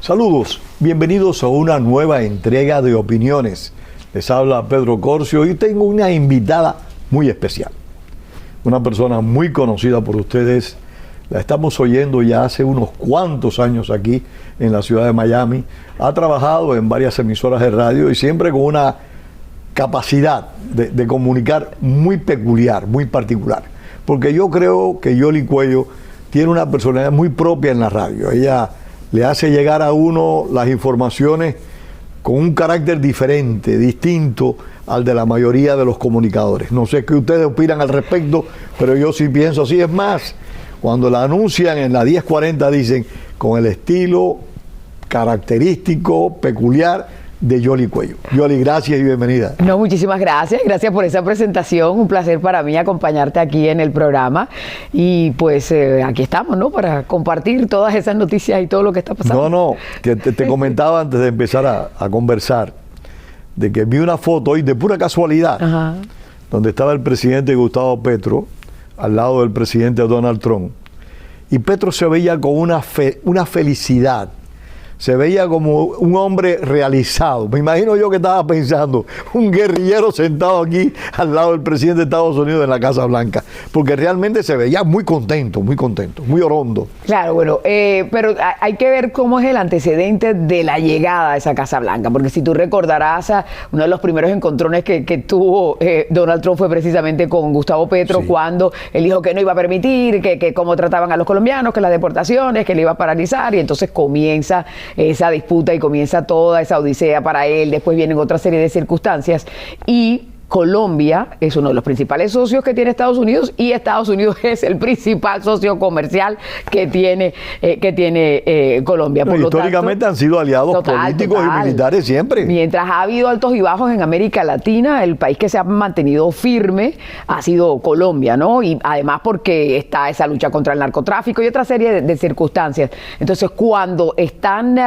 Saludos, bienvenidos a una nueva entrega de Opiniones. Les habla Pedro Corcio y tengo una invitada muy especial. Una persona muy conocida por ustedes. La estamos oyendo ya hace unos cuantos años aquí en la ciudad de Miami. Ha trabajado en varias emisoras de radio y siempre con una capacidad de comunicar muy peculiar, muy particular. Porque yo creo que Yoli Cuello tiene una personalidad muy propia en la radio. Ella le hace llegar a uno las informaciones con un carácter diferente, distinto al de la mayoría de los comunicadores. No sé qué ustedes opinan al respecto, pero yo sí pienso así. Es más, cuando la anuncian en la 1040 dicen con el estilo característico, peculiar de Yoli Cuello. Yoli, gracias y bienvenida. No, muchísimas gracias. Gracias por esa presentación. Un placer para mí acompañarte aquí en el programa. Y pues aquí estamos, ¿no? Para compartir todas esas noticias y todo lo que está pasando. No, que te comentaba antes de empezar a conversar, de que vi una foto hoy de pura casualidad, ajá, donde estaba el presidente Gustavo Petro al lado del presidente Donald Trump. Y Petro se veía con una felicidad. Se veía como un hombre realizado. Me imagino yo que estaba pensando, un guerrillero sentado aquí al lado del presidente de Estados Unidos en la Casa Blanca, porque realmente se veía muy contento, muy orondo. Claro, bueno, pero hay que ver cómo es el antecedente de la llegada a esa Casa Blanca, porque si tú recordarás, uno de los primeros encontrones que tuvo Donald Trump fue precisamente con Gustavo Petro, sí, cuando él dijo que no iba a permitir, que cómo trataban a los colombianos, que las deportaciones, que le iba a paralizar, y entonces comienza esa disputa y comienza toda esa odisea para él. Después vienen otra serie de circunstancias y Colombia es uno de los principales socios que tiene Estados Unidos y Estados Unidos es el principal socio comercial que tiene Colombia. Por históricamente tanto, han sido aliados políticos y militares siempre. Mientras ha habido altos y bajos en América Latina, el país que se ha mantenido firme ha sido Colombia, ¿no? Y además porque está esa lucha contra el narcotráfico y otra serie de circunstancias. Entonces, cuando están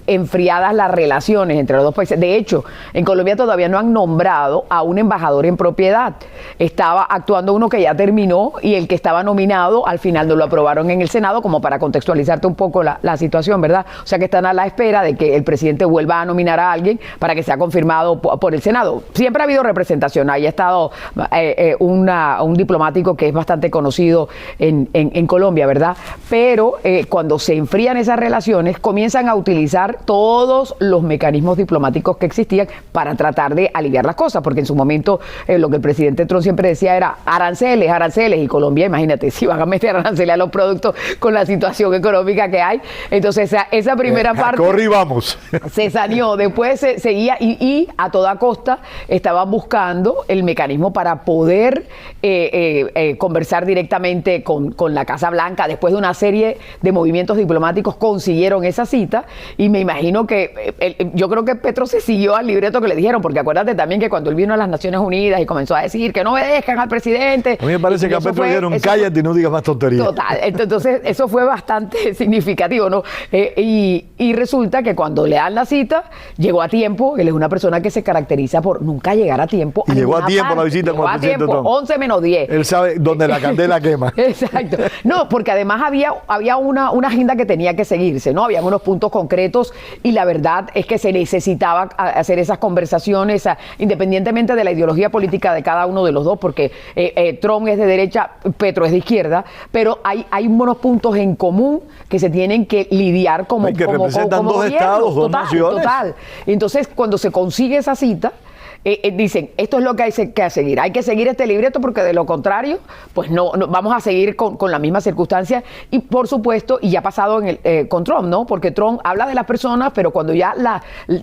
enfriadas las relaciones entre los dos países, de hecho, en Colombia todavía no han nombrado a un embajador en propiedad. Estaba actuando uno que ya terminó y el que estaba nominado al final no lo aprobaron en el Senado, como para contextualizarte un poco la situación, ¿verdad? O sea que están a la espera de que el presidente vuelva a nominar a alguien para que sea confirmado por el Senado. Siempre ha habido representación, ahí ha estado un diplomático que es bastante conocido en Colombia, ¿verdad? Pero cuando se enfrían esas relaciones, comienzan a utilizar todos los mecanismos diplomáticos que existían para tratar de aliviar las cosas, porque en su momento lo que el presidente Trump siempre decía era aranceles, y Colombia, imagínate, si van a meter aranceles a los productos con la situación económica que hay. Entonces esa primera parte corre y vamos. Se saneó, después se seguía y a toda costa estaban buscando el mecanismo para poder conversar directamente con la Casa Blanca. Después de una serie de movimientos diplomáticos consiguieron esa cita y me imagino que yo creo que Petro se siguió al libreto que le dijeron, porque acuérdate también que cuando él vino a las Naciones Unidas y comenzó a decir que no obedezcan al presidente. A mí me parece que a Petro le dijeron cállate y no digas más tonterías. Total, entonces eso fue bastante significativo, ¿no? Y resulta que cuando le dan la cita, llegó a tiempo. Él es una persona que se caracteriza por nunca llegar a tiempo. Y llegó a tiempo la visita con el presidente Trump. 11 menos 10. Él sabe dónde la candela quema. Exacto. No, porque además había una agenda que tenía que seguirse, ¿no? Habían unos puntos concretos y la verdad es que se necesitaba hacer esas conversaciones independientemente de la ideología política de cada uno de los dos, porque Trump es de derecha, Petro es de izquierda, pero hay unos puntos en común que se tienen que lidiar como representan dos gobierno, estados, dos naciones. Total. Entonces, cuando se consigue esa cita, dicen, esto es lo que hay que seguir. Hay que seguir este libreto porque de lo contrario, pues no vamos a seguir con la misma circunstancia. Y por supuesto, y ya ha pasado con Trump, ¿no? Porque Trump habla de las personas, pero cuando ya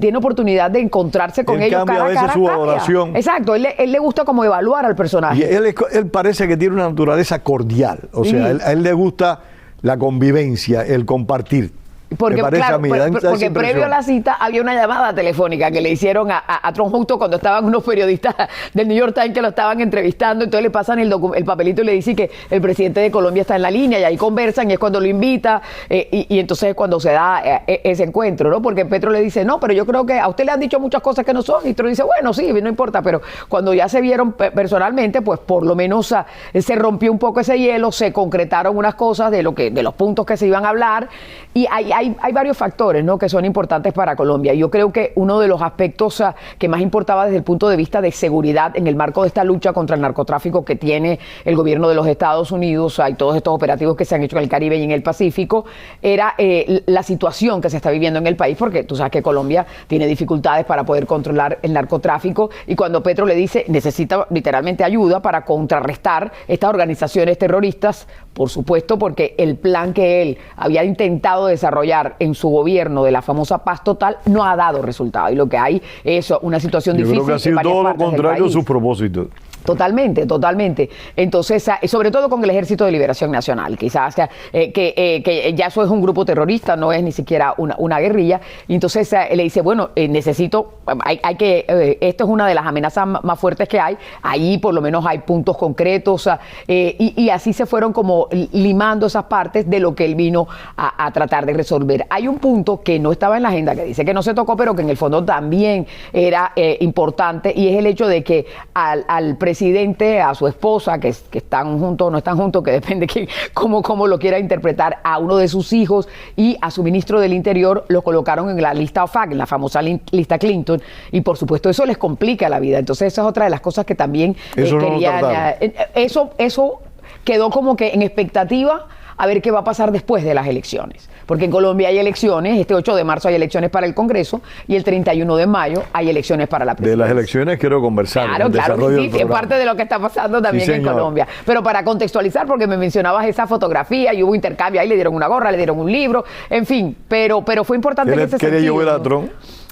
tiene oportunidad de encontrarse con ellos cara a cara, a veces su valoración. Exacto, él le gusta como evaluar al personaje. Y él parece que tiene una naturaleza cordial. O sea, a él le gusta la convivencia, el compartir. Porque, me parece claro, a mí, da esa porque previo a la cita había una llamada telefónica que le hicieron a Trump justo cuando estaban unos periodistas del New York Times que lo estaban entrevistando, entonces le pasan el papelito y le dicen que el presidente de Colombia está en la línea y ahí conversan y es cuando lo invita y entonces es cuando se da ese encuentro, ¿no? Porque Petro le dice, no, pero yo creo que a usted le han dicho muchas cosas que no son y Trump dice, bueno, sí, no importa, pero cuando ya se vieron personalmente, pues por lo menos se rompió un poco ese hielo, se concretaron unas cosas de los puntos que se iban a hablar y hay varios factores, ¿no?, que son importantes para Colombia. Yo creo que uno de los aspectos que más importaba desde el punto de vista de seguridad en el marco de esta lucha contra el narcotráfico que tiene el gobierno de los Estados Unidos y todos estos operativos que se han hecho en el Caribe y en el Pacífico, era la situación que se está viviendo en el país, porque tú sabes que Colombia tiene dificultades para poder controlar el narcotráfico y cuando Petro le dice necesita literalmente ayuda para contrarrestar estas organizaciones terroristas, por supuesto, porque el plan que él había intentado desarrollar en su gobierno de la famosa paz total no ha dado resultado y lo que hay es una situación difícil. Yo creo que ha sido todo lo contrario a sus propósitos. Totalmente, totalmente. Entonces, sobre todo con el Ejército de Liberación Nacional, quizás que ya eso es un grupo terrorista, no es ni siquiera una guerrilla. Y entonces le dice, bueno, necesito, esto es una de las amenazas más fuertes que hay. Ahí por lo menos hay puntos concretos y así se fueron como limando esas partes de lo que él vino a tratar de resolver. Hay un punto que no estaba en la agenda, que dice que no se tocó, pero que en el fondo también era importante y es el hecho de que al presidente, a su esposa, que están juntos o no están juntos, que depende cómo lo quiera interpretar, a uno de sus hijos y a su ministro del Interior lo colocaron en la lista OFAC, en la famosa lista Clinton, y por supuesto eso les complica la vida. Entonces esa es otra de las cosas que también querían. Eso quedó como que en expectativa a ver qué va a pasar después de las elecciones. Porque en Colombia hay elecciones, este 8 de marzo hay elecciones para el Congreso y el 31 de mayo hay elecciones para la presidencia. De las elecciones quiero conversar. Claro, sí, es parte de lo que está pasando también en Colombia. Pero para contextualizar, porque me mencionabas esa fotografía y hubo intercambio, ahí le dieron una gorra, le dieron un libro, en fin, pero fue importante en ese sentido. ¿Qué le llevó a Trump?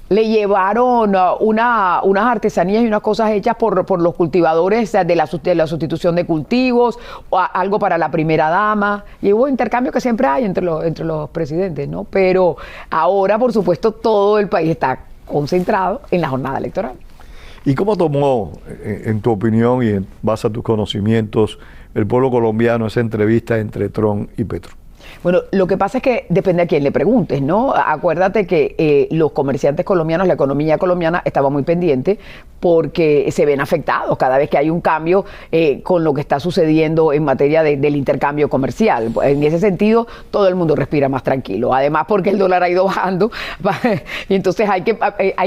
Le llevaron unas artesanías y unas cosas hechas por los cultivadores de la sustitución de cultivos, o algo para la primera dama, y hubo intercambio que siempre hay entre los presidentes, ¿no? Pero ahora, por supuesto, todo el país está concentrado en la jornada electoral. ¿Y cómo tomó, en tu opinión y en base a tus conocimientos, el pueblo colombiano esa entrevista entre Trump y Petro? Bueno, lo que pasa es que depende a quién le preguntes, ¿no? Acuérdate que los comerciantes colombianos, la economía colombiana estaba muy pendiente porque se ven afectados cada vez que hay un cambio con lo que está sucediendo en materia del intercambio comercial. En ese sentido, todo el mundo respira más tranquilo. Además, porque el dólar ha ido bajando y entonces hay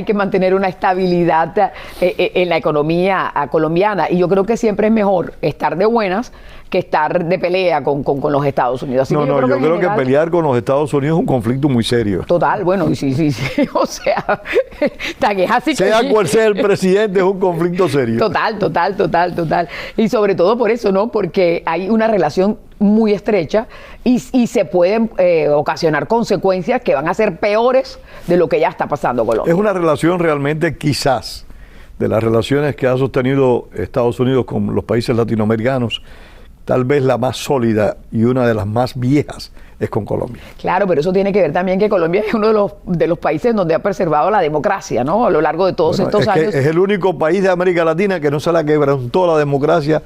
que mantener una estabilidad en la economía colombiana. Y yo creo que siempre es mejor estar de buenas que estar de pelea con los Estados Unidos. Así yo creo que pelear con los Estados Unidos es un conflicto muy serio. Total, bueno, sí. O sea, tan es así. Sea cual sea el presidente, es un conflicto serio. Total. Y sobre todo por eso, ¿no? Porque hay una relación muy estrecha y se pueden ocasionar consecuencias que van a ser peores de lo que ya está pasando con Colombia. Es una relación realmente, quizás, de las relaciones que ha sostenido Estados Unidos con los países latinoamericanos, tal vez la más sólida y una de las más viejas es con Colombia. Claro, pero eso tiene que ver también que Colombia es uno de los países donde ha preservado la democracia, ¿no? A lo largo de todos estos años. Es el único país de América Latina que no se la quebrantó la democracia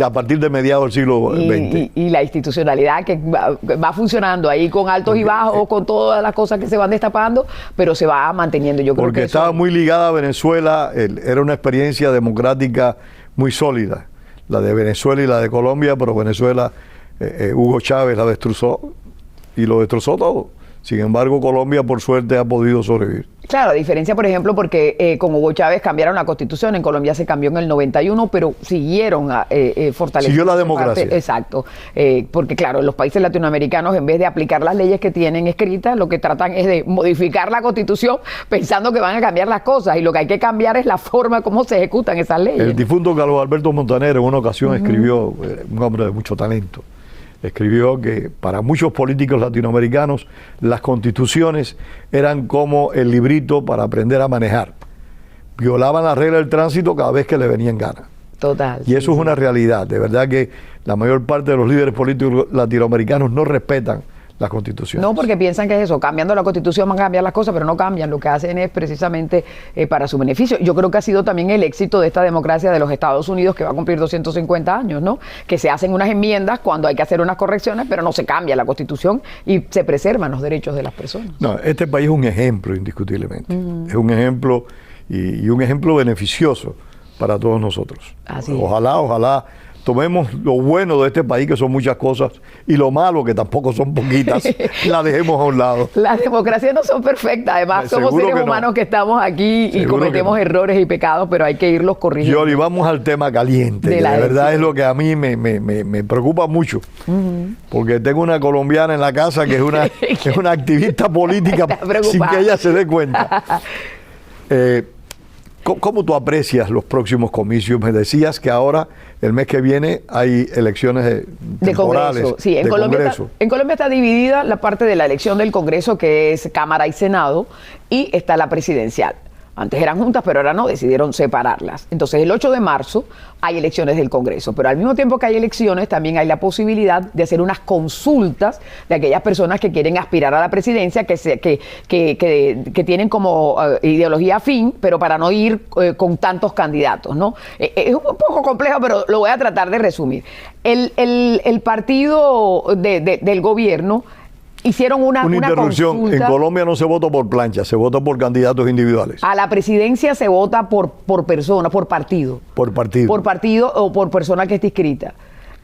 a partir de mediados del siglo XX. Y la institucionalidad que va funcionando ahí con altos y bajos, con todas las cosas que se van destapando, pero se va manteniendo. Yo creo porque que estaba muy ligada a Venezuela, era una experiencia democrática muy sólida. La de Venezuela y la de Colombia, pero Venezuela, Hugo Chávez la destrozó y lo destrozó todo. Sin embargo, Colombia, por suerte, ha podido sobrevivir. Claro, a diferencia, por ejemplo, porque con Hugo Chávez cambiaron la Constitución, en Colombia se cambió en el 91, pero siguieron fortaleciendo. Siguió la democracia. Exacto, porque claro, los países latinoamericanos, en vez de aplicar las leyes que tienen escritas, lo que tratan es de modificar la Constitución pensando que van a cambiar las cosas, y lo que hay que cambiar es la forma como se ejecutan esas leyes. El difunto Carlos Alberto Montaner en una ocasión escribió, un hombre de mucho talento, escribió que para muchos políticos latinoamericanos las constituciones eran como el librito para aprender a manejar. Violaban la regla del tránsito cada vez que le venía en gana. Total. Y eso es una realidad. De verdad que la mayor parte de los líderes políticos latinoamericanos no respetan las constituciones. No, porque piensan que es eso, cambiando la constitución van a cambiar las cosas, pero no cambian, lo que hacen es precisamente para su beneficio. Yo creo que ha sido también el éxito de esta democracia de los Estados Unidos, que va a cumplir 250 años, ¿no? Que se hacen unas enmiendas cuando hay que hacer unas correcciones, pero no se cambia la constitución y se preservan los derechos de las personas. No, este país es un ejemplo, indiscutiblemente. Es un ejemplo y un ejemplo beneficioso para todos nosotros. Así es. Ojalá tomemos lo bueno de este país, que son muchas cosas, y lo malo, que tampoco son poquitas, la dejemos a un lado. Las democracias no son perfectas, además somos Seguro seres que no. humanos que estamos aquí y Seguro cometemos que no. errores y pecados, pero hay que irlos corrigiendo. Yoli, vamos al tema caliente, De que la de verdad elección. es lo que a mí me preocupa mucho, porque tengo una colombiana en la casa que es una activista política Está preocupada. sin que ella se dé cuenta. ¿Cómo tú aprecias los próximos comicios? Me decías que ahora, el mes que viene, hay elecciones De temporales Congreso, sí, en de Colombia, Congreso. en Colombia está dividida la parte de la elección del Congreso, que es Cámara y Senado, y está la presidencial. Antes eran juntas, pero ahora no, decidieron separarlas. Entonces, el 8 de marzo hay elecciones del Congreso, pero al mismo tiempo que hay elecciones, también hay la posibilidad de hacer unas consultas de aquellas personas que quieren aspirar a la presidencia, que tienen como ideología afín, pero para no ir con tantos candidatos, ¿no? Es un poco complejo, pero lo voy a tratar de resumir. El partido del gobierno hicieron una interrupción. consulta. En Colombia no se vota por plancha, se vota por candidatos individuales. A la presidencia se vota por persona, por partido. Por partido. Por partido o por persona que esté inscrita.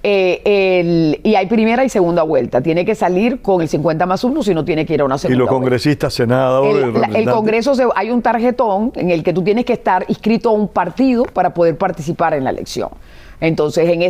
Y hay primera y segunda vuelta. Tiene que salir con el 50+1, si no tiene que ir a una Y segunda los vuelta. congresistas, senadores, El representantes. Congreso, hay un tarjetón en el que tú tienes que estar inscrito a un partido para poder participar en la elección. Entonces, en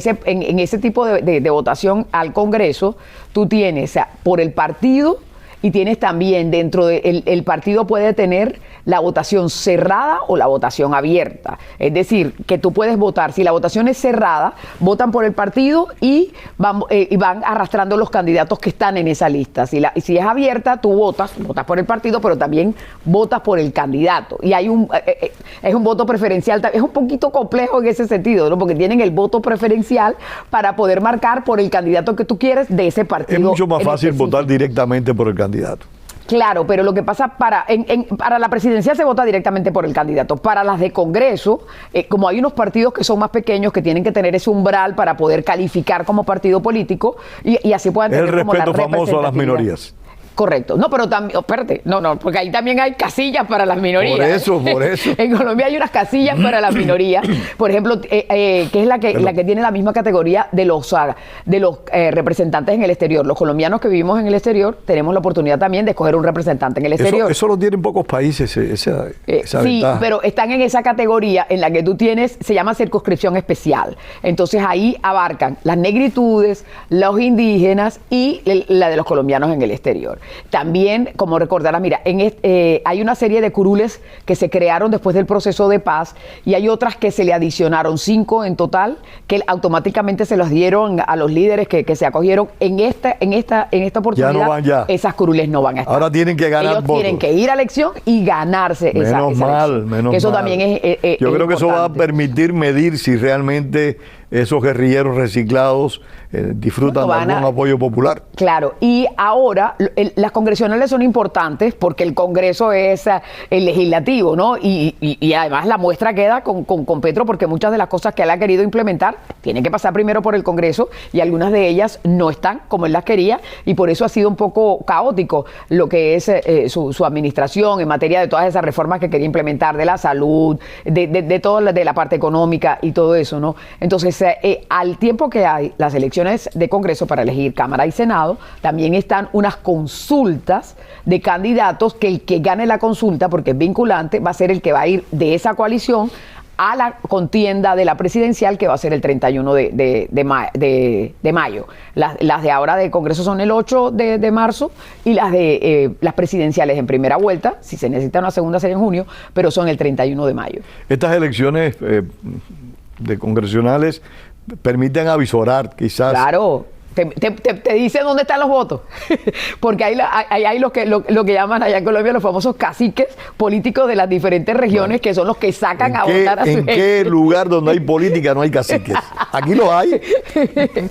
ese tipo de votación al Congreso, tú tienes por el partido y tienes también dentro de el partido puede tener la votación cerrada o la votación abierta. Es decir, que tú puedes votar. Si la votación es cerrada, votan por el partido y van arrastrando los candidatos que están en esa lista. Si es abierta, tú votas por el partido, pero también votas por el candidato. Y hay es un voto preferencial. Es un poquito complejo en ese sentido, ¿no? Porque tienen el voto preferencial para poder marcar por el candidato que tú quieres de ese partido. Es mucho más en fácil específico. votar directamente por el candidato. Claro, pero lo que pasa para la presidencial se vota directamente por el candidato. Para las de Congreso, como hay unos partidos que son más pequeños, que tienen que tener ese umbral para poder calificar como partido político y así puedan Es tener el como la respeto famoso a las representatividad. minorías. Correcto. No, pero también, espérate, no, porque ahí también hay casillas para las minorías. Por eso. En Colombia hay unas casillas para las minorías, por ejemplo, que es la que tiene la misma categoría de los representantes en el exterior. Los colombianos que vivimos en el exterior tenemos la oportunidad también de escoger un representante en el exterior. Eso lo tienen pocos países, esa Sí, ventaja. pero están en esa categoría en la que tú tienes, se llama circunscripción especial. Entonces ahí abarcan las negritudes, los indígenas y la de los colombianos en el exterior. También, como recordarás, mira, hay una serie de curules que se crearon después del proceso de paz y hay otras que se le adicionaron, 5 en total, que automáticamente se los dieron a los líderes que se acogieron. En esta oportunidad, Ya no van ya. esas curules no van a estar. Ahora tienen que ganar Ellos votos. tienen que ir a elección y ganarse esa elección. Menos Que eso mal. también es Yo creo que eso va a importante. permitir medir si realmente esos guerrilleros reciclados disfrutan Bueno, de algún apoyo popular. Claro, y ahora las congresionales son importantes porque el Congreso es el legislativo, ¿no? Y además la muestra queda con Petro porque muchas de las cosas que él ha querido implementar tienen que pasar primero por el Congreso y algunas de ellas no están como él las quería y por eso ha sido un poco caótico lo que es su administración en materia de todas esas reformas que quería implementar, de la salud, de toda de la parte económica y todo eso, ¿no? Entonces, al tiempo que hay las elecciones de Congreso para elegir Cámara y Senado, también están unas consultas de candidatos que el que gane la consulta, porque es vinculante, va a ser el que va a ir de esa coalición a la contienda de la presidencial, que va a ser el 31 de mayo. Las de ahora de Congreso son el 8 de marzo y las presidenciales en primera vuelta, si se necesita una segunda sería en junio, pero son el 31 de mayo. Estas elecciones de congresionales permiten avisorar quizás Claro. Te dice dónde están los votos. Porque hay lo que llaman allá en Colombia los famosos caciques políticos de las diferentes regiones, que son los que sacan a votar a su gente. ¿En qué lugar donde hay política no hay caciques? Aquí los hay.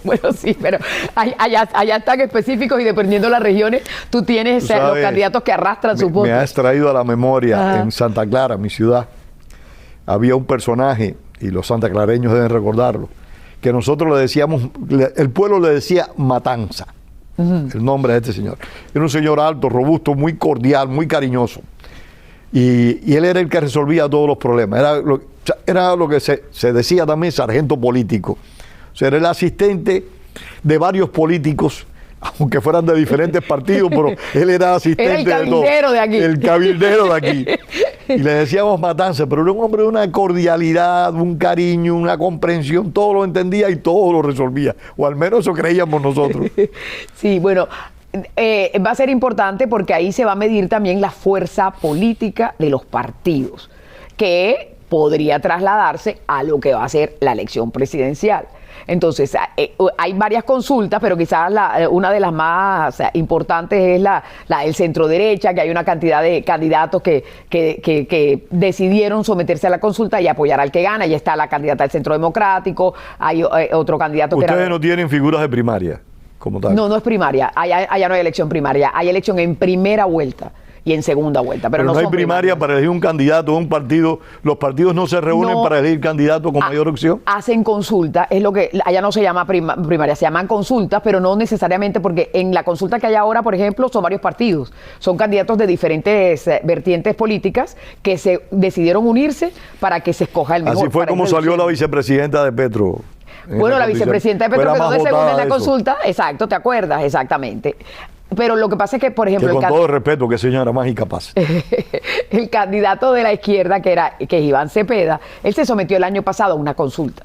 Bueno, sí, pero allá están específicos y dependiendo de las regiones, tú tienes los candidatos que arrastran sus votos. Me has traído a la memoria en Santa Clara, mi ciudad. Había un personaje, y los santaclareños deben recordarlo, que nosotros le decíamos, el pueblo le decía Matanza, el nombre de este señor. Era un señor alto, robusto, muy cordial, muy cariñoso. Y él era el que resolvía todos los problemas. Era lo que se decía también sargento político. O sea, era el asistente de varios políticos, aunque fueran de diferentes partidos, pero él era asistente era el cabildero de aquí. El cabildero de aquí. Y le decíamos Matanza, pero era un hombre de una cordialidad, un cariño, una comprensión, todo lo entendía y todo lo resolvía. O al menos eso creíamos nosotros. Sí, bueno, va a ser importante porque ahí se va a medir también la fuerza política de los partidos, que podría trasladarse a lo que va a ser la elección presidencial. Entonces, hay varias consultas, pero quizás una de las más importantes es la del centro derecha, que hay una cantidad de candidatos que decidieron someterse a la consulta y apoyar al que gana. Ya está la candidata del Centro Democrático, hay otro candidato que ¿Ustedes no tienen figuras de primaria como tal? No, no es primaria. Allá no hay elección primaria. Hay elección en primera vuelta y en segunda vuelta. Pero no hay primaria para elegir un candidato de un partido. Los partidos no se reúnen para elegir candidato con mayor opción. Hacen consulta, es lo que allá no se llama primaria, se llaman consultas, pero no necesariamente, porque en la consulta que hay ahora, por ejemplo, son varios partidos. Son candidatos de diferentes vertientes políticas que se decidieron unirse para que se escoja el mejor. Así fue como salió la vicepresidenta de Petro. Bueno, la vicepresidenta de Petro quedó de segunda en la consulta. Exacto, ¿te acuerdas? Exactamente. Pero lo que pasa es que, por ejemplo... Que con todo respeto, que señora más incapaz. El candidato de la izquierda, que es Iván Cepeda, él se sometió el año pasado a una consulta.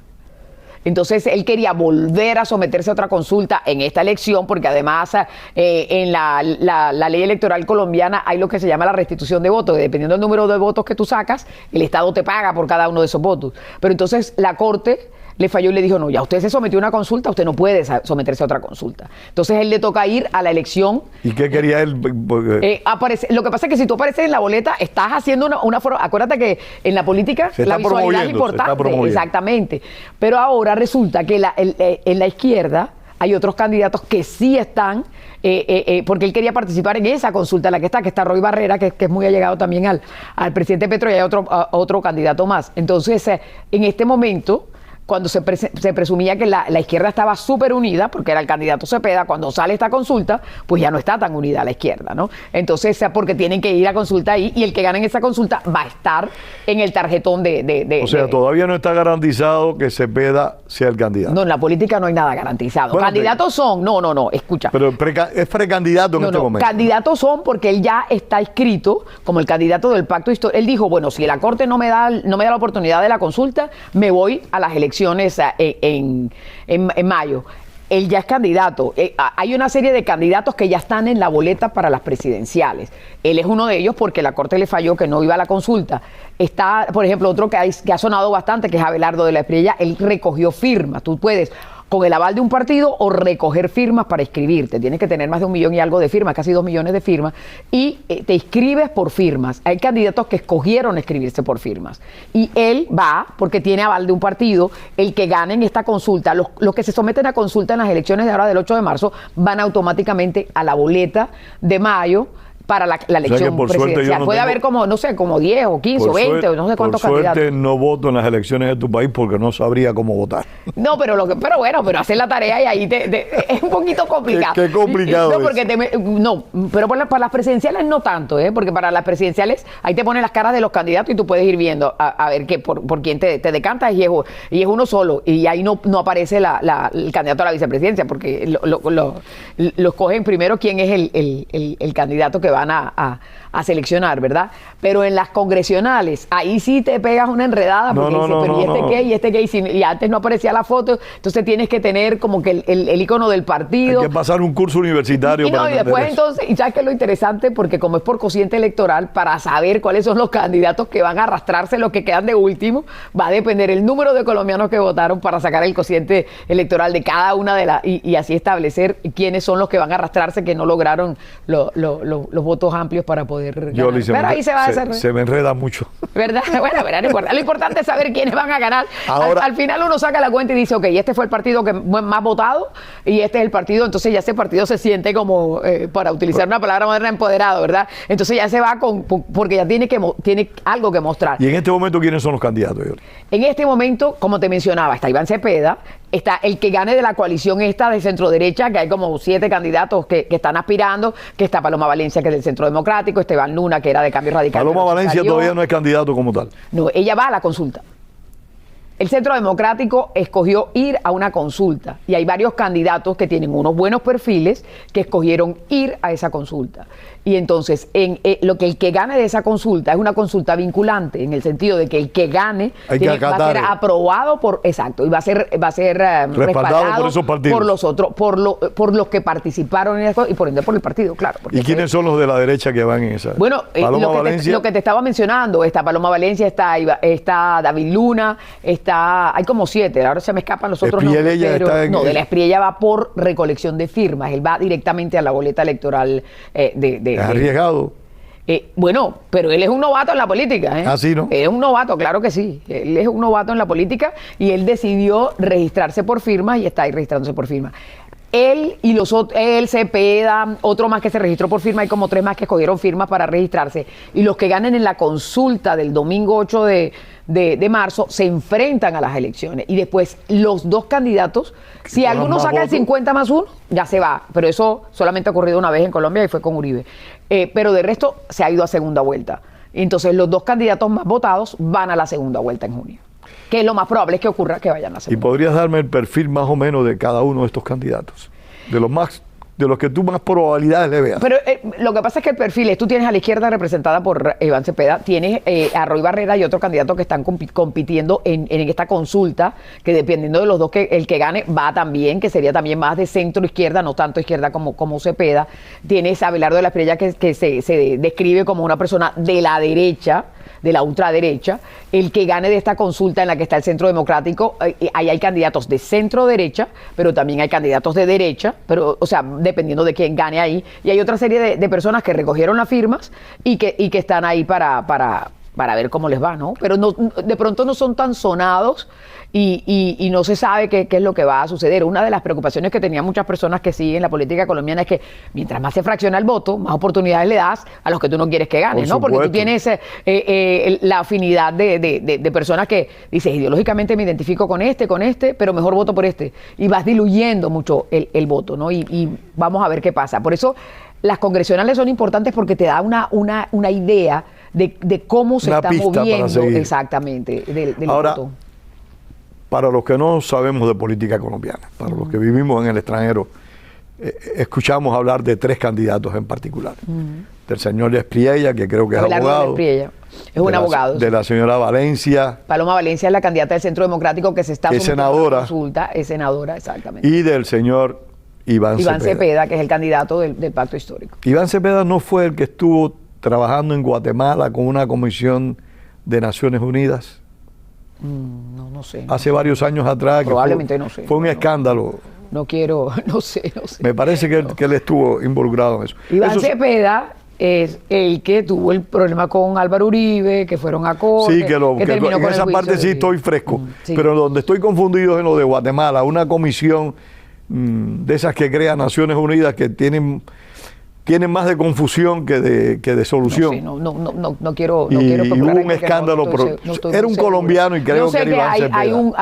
Entonces, él quería volver a someterse a otra consulta en esta elección, porque además en la ley electoral colombiana hay lo que se llama la restitución de votos. Dependiendo del número de votos que tú sacas, el Estado te paga por cada uno de esos votos. Pero entonces la Corte le falló y le dijo, no, ya usted se sometió a una consulta, usted no puede someterse a otra consulta. Entonces él le toca ir a la elección. ¿Y qué quería él? Lo que pasa es que si tú apareces en la boleta, estás haciendo una forma. Acuérdate que en la política la visualidad es importante. Exactamente. Pero ahora resulta que en la izquierda hay otros candidatos que sí están, porque él quería participar en esa consulta en la que está Roy Barrera, que es muy allegado también al presidente Petro, y hay otro candidato más. Entonces, en este momento, cuando se presumía que la izquierda estaba súper unida, porque era el candidato Cepeda, cuando sale esta consulta, pues ya no está tan unida la izquierda, ¿no? Entonces, porque tienen que ir a consulta ahí, y el que gane en esa consulta va a estar en el tarjetón O sea, todavía no está garantizado que Cepeda sea el candidato. No, en la política no hay nada garantizado. Bueno, candidatos son, no, escucha. Pero es precandidato en este momento. Candidatos son porque él ya está inscrito como el candidato del pacto histórico. Él dijo, bueno, si la Corte no me da la oportunidad de la consulta, me voy a las elecciones en mayo. Él ya es candidato. Hay una serie de candidatos que ya están en la boleta para las presidenciales. Él es uno de ellos porque la Corte le falló que no iba a la consulta. Está, por ejemplo, otro que ha sonado bastante, que es Abelardo de la Espriella. Él recogió firmas. Tú puedes, con el aval de un partido, o recoger firmas para inscribirte. Tienes que tener más de 1 millón y algo de firmas, casi 2 millones de firmas, y te inscribes por firmas. Hay candidatos que escogieron inscribirse por firmas. Y él va, porque tiene aval de un partido, el que gane en esta consulta, los que se someten a consulta en las elecciones de ahora del 8 de marzo, van automáticamente a la boleta de mayo para la elección presidencial. Puede haber como 10 o 15 o 20 o no sé cuántos candidatos. Por suerte no voto en las elecciones de tu país porque no sabría cómo votar. No, pero bueno, hacer la tarea y ahí es un poquito complicado. Qué complicado. No, porque pero para las presidenciales no tanto, porque para las presidenciales ahí te ponen las caras de los candidatos y tú puedes ir viendo a ver por quién te decantas, y es uno solo, y ahí no aparece el candidato a la vicepresidencia, porque lo escogen primero quién es el candidato que van a a seleccionar, ¿verdad? Pero en las congresionales, ahí sí te pegas una enredada porque dices, pero ¿y este qué? ¿Y este qué? Y antes no aparecía la foto, entonces tienes que tener como que el icono del partido. Hay que pasar un curso universitario y después entonces, y sabes que es lo interesante, porque como es por cociente electoral, para saber cuáles son los candidatos que van a arrastrarse, los que quedan de último, va a depender el número de colombianos que votaron para sacar el cociente electoral de cada una de las, y así establecer quiénes son los que van a arrastrarse, que no lograron los votos amplios para poder ganar. Pero ahí se me enreda mucho. ¿Verdad? Bueno, no importa. Lo importante es saber quiénes van a ganar. Ahora, al final uno saca la cuenta y dice, ok, este fue el partido que más votado y este es el partido, entonces ya ese partido se siente como, para utilizar una palabra moderna, empoderado, ¿verdad? Entonces ya se va porque ya tiene algo que mostrar. ¿Y en este momento quiénes son los candidatos, Yoli? En este momento, como te mencionaba, está Iván Cepeda, está el que gane de la coalición esta de centro derecha, que hay como 7 candidatos que están aspirando, que está Paloma Valencia, que es del Centro Democrático, Esteban Luna, que era de Cambio Radical. Paloma Valencia todavía no es candidato como tal. No, ella va a la consulta. El Centro Democrático escogió ir a una consulta y hay varios candidatos que tienen unos buenos perfiles que escogieron ir a esa consulta. Y entonces, el que gane de esa consulta es una consulta vinculante, en el sentido de que el que gane va a ser aprobado y va a ser respaldado por esos partidos, por los otros, por los que participaron en eso y por ende por el partido, claro. ¿Y quiénes son los de la derecha que van en esa? Bueno, lo que te estaba mencionando, está Paloma Valencia, está David Luna, hay como 7, ahora se me escapan los otros nombres, de la Espriella va por recolección de firmas, él va directamente a la boleta electoral ¿Es arriesgado? Bueno, pero él es un novato en la política. ¿Ah, sí, no? Es un novato, claro que sí. Él es un novato en la política y él decidió registrarse por firmas y está ahí registrándose por firmas. Él y él, Cepeda, otro más que se registró por firma, hay como 3 más que escogieron firmas para registrarse. Y los que ganen en la consulta del domingo 8 de marzo se enfrentan a las elecciones. Y después los 2 candidatos, si alguno saca el 50 más 1, ya se va. Pero eso solamente ha ocurrido una vez en Colombia y fue con Uribe. Pero de resto se ha ido a segunda vuelta. Entonces los 2 candidatos más votados van a la segunda vuelta en junio. Que lo más probable es que ocurra que vayan a hacer. ¿Y podrías darme el perfil más o menos de cada uno de estos candidatos? De los que tú más probabilidades le veas. Pero lo que pasa es que el perfil tú tienes a la izquierda representada por Iván Cepeda, tienes a Roy Barrera y otro candidato que están compitiendo en esta consulta, que dependiendo de los dos, el que gane va también, que sería también más de centro izquierda, no tanto izquierda como Cepeda. Tienes a Abelardo de la Espriella, que se describe como una persona de la derecha, de la ultraderecha. El que gane de esta consulta en la que está el Centro Democrático, ahí hay candidatos de centro derecha, pero también hay candidatos de derecha, pero, o sea, dependiendo de quién gane ahí. Y hay otra serie de personas que recogieron las firmas y que están ahí para ver cómo les va, ¿no? Pero de pronto no son tan sonados y no se sabe qué es lo que va a suceder. Una de las preocupaciones que tenían muchas personas que siguen la política colombiana es que mientras más se fracciona el voto, más oportunidades le das a los que tú no quieres que ganen, ¿no? Porque tú tienes la afinidad de personas que dices, ideológicamente me identifico con este, pero mejor voto por este. Y vas diluyendo mucho el voto, ¿no? Y vamos a ver qué pasa. Por eso las congresionales son importantes porque te da una idea de cómo se está moviendo exactamente del voto. Para los que no sabemos de política colombiana, para los que vivimos en el extranjero, escuchamos hablar de 3 candidatos en particular. Del señor Espriella, que creo que es abogado. Es un abogado. De la señora Valencia. Paloma Valencia es la candidata del Centro Democrático que se está sometiendo a la consulta. Es senadora, exactamente. Y del señor Iván Cepeda, que es el candidato del Pacto Histórico. Iván Cepeda no fue el que estuvo trabajando en Guatemala con una comisión de Naciones Unidas. No sé. Hace varios años atrás. Probablemente no sé. Fue un escándalo. No sé. Me parece que él estuvo involucrado en eso. Iván Cepeda es el que tuvo el problema con Álvaro Uribe, que fueron a corte. Sí, que en esa parte sí estoy fresco. Sí. Pero donde estoy confundido es en lo de Guatemala, una comisión de esas que crea Naciones Unidas que tienen más de confusión que de solución. No quiero y hubo un escándalo, era un colombiano y creo que era Iván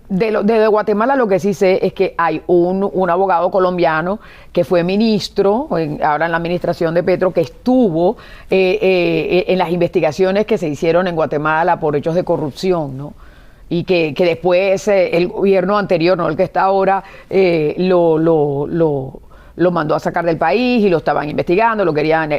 Cepeda. De Guatemala lo que sí sé es que hay un abogado colombiano que fue ministro, ahora en la administración de Petro, que estuvo en las investigaciones que se hicieron en Guatemala por hechos de corrupción, ¿no? Y que después el gobierno anterior, no el que está ahora, lo mandó a sacar del país y lo estaban investigando, lo querían,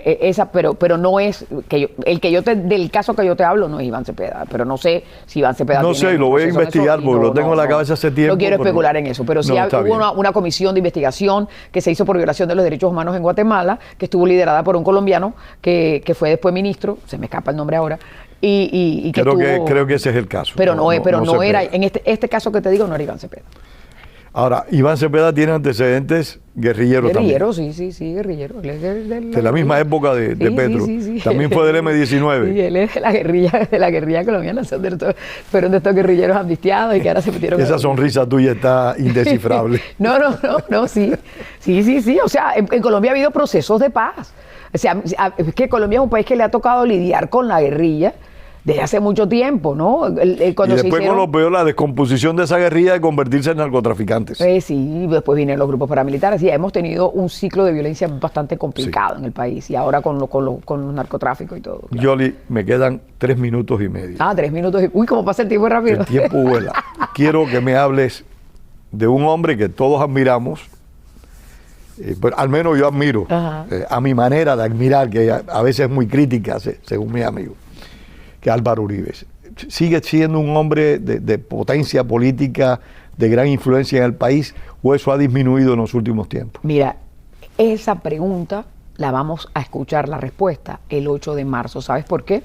pero no es, del caso que yo te hablo no es Iván Cepeda, pero no sé si Iván Cepeda no sé, lo voy a investigar porque lo tengo en la cabeza hace tiempo. No quiero especular en eso, pero sí hubo una comisión de investigación que se hizo por violación de los derechos humanos en Guatemala, que estuvo liderada por un colombiano que fue después ministro, se me escapa el nombre ahora, y que creo que ese es el caso. Pero no era, en este caso que te digo, no era Iván Cepeda. Ahora, Iván Cepeda tiene antecedentes guerrilleros también. Sí, guerrillero. De la misma época de Petro. Sí. También fue del M-19. Sí, él es de la guerrilla colombiana. Fueron de estos guerrilleros amnistiados y que ahora se metieron... Esa sonrisa tuya está indescifrable. No, sí. O sea, en Colombia ha habido procesos de paz. O sea, es que Colombia es un país que le ha tocado lidiar con la guerrilla desde hace mucho tiempo, ¿no? Y después con lo peor, la descomposición de esa guerrilla de convertirse en narcotraficantes. Sí, después vienen los grupos paramilitares. Sí, hemos tenido un ciclo de violencia bastante complicado en el país y ahora con los narcotráficos y todo. Claro. Yoli, me quedan 3 minutos y medio. 3 minutos y... Uy, cómo pasa el tiempo rápido. El tiempo vuela. Quiero que me hables de un hombre que todos admiramos, pero al menos yo admiro, a mi manera de admirar, que a veces es muy crítica, según mis amigos, que Álvaro Uribe. ¿Sigue siendo un hombre de potencia política, de gran influencia en el país, o eso ha disminuido en los últimos tiempos? Mira, esa pregunta la vamos a escuchar la respuesta el 8 de marzo. ¿Sabes por qué?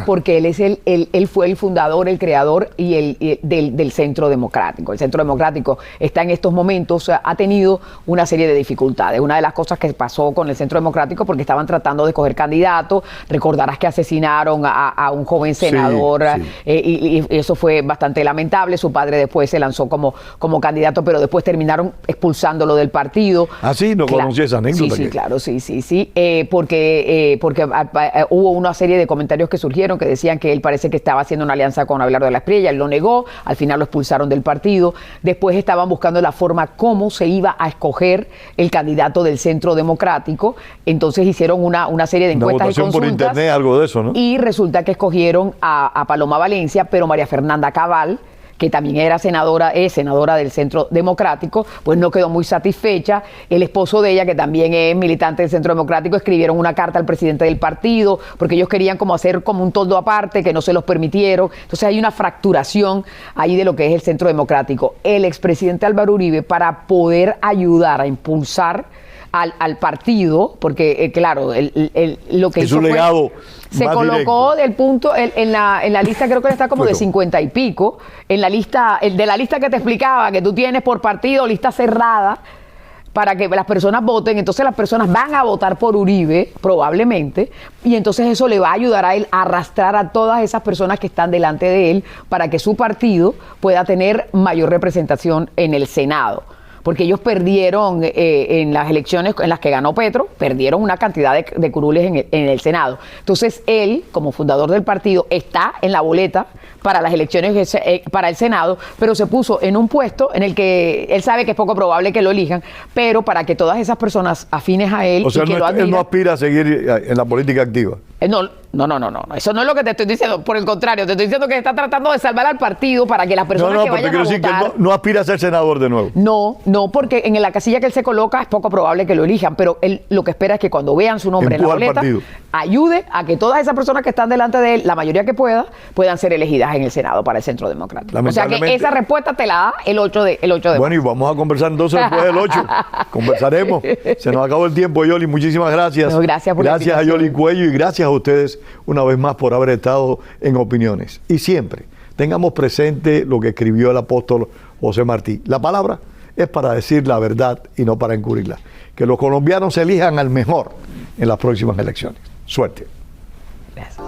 Porque él fue el fundador, el creador del Centro Democrático. El Centro Democrático está en estos momentos, ha tenido una serie de dificultades. Una de las cosas que pasó con el Centro Democrático, porque estaban tratando de escoger candidatos, recordarás que asesinaron a un joven senador, y eso fue bastante lamentable. Su padre después se lanzó como candidato, pero después terminaron expulsándolo del partido. ¿Ah, sí? No conocí esa anécdota. Sí, claro, sí. Porque hubo una serie de comentarios que surgieron que decían que él parece que estaba haciendo una alianza con Abelardo de la Espriella. Él lo negó, al final lo expulsaron del partido. Después estaban buscando la forma cómo se iba a escoger el candidato del Centro Democrático. Entonces hicieron una serie de encuestas y consultas. Por internet, algo de eso, ¿no? Y resulta que escogieron a Paloma Valencia, pero María Fernanda Cabal, que también es senadora del Centro Democrático, pues no quedó muy satisfecha. El esposo de ella, que también es militante del Centro Democrático, escribieron una carta al presidente del partido, porque ellos querían hacer como un toldo aparte, que no se los permitieron. Entonces hay una fracturación ahí de lo que es el Centro Democrático. El expresidente Álvaro Uribe, para poder ayudar a impulsar al partido, porque claro, lo que hizo legado se colocó del punto en la lista, creo que está como de 50 y pico, en la lista, de la lista que te explicaba, que tú tienes por partido, lista cerrada, para que las personas voten. Entonces las personas van a votar por Uribe, probablemente, y entonces eso le va a ayudar a él a arrastrar a todas esas personas que están delante de él para que su partido pueda tener mayor representación en el Senado. Porque ellos perdieron en las elecciones en las que ganó Petro, perdieron una cantidad de curules en el Senado. Entonces él, como fundador del partido, está en la boleta para las elecciones para el Senado, pero se puso en un puesto en el que él sabe que es poco probable que lo elijan, pero para que todas esas personas afines a él... O sea, él no aspira a seguir en la política activa. No, eso no es lo que te estoy diciendo, por el contrario, te estoy diciendo que está tratando de salvar al partido para que las personas que vayan a votar... Que no aspira a ser senador de nuevo. No, porque en la casilla que él se coloca es poco probable que lo elijan, pero él lo que espera es que cuando vean su nombre en la boleta, ayude a que todas esas personas que están delante de él, la mayoría que puedan ser elegidas en el Senado para el Centro Democrático. O sea que esa respuesta te la da el 8 de marzo. Bueno, y vamos a conversar entonces después del 8. Conversaremos. Se nos acabó el tiempo, Yoli. Muchísimas gracias. No, gracias a Yoli Cuello y gracias a ustedes una vez más por haber estado en Opiniones. Y siempre tengamos presente lo que escribió el apóstol José Martí. La palabra es para decir la verdad y no para encubrirla. Que los colombianos elijan al mejor en las próximas elecciones. Suerte. Gracias.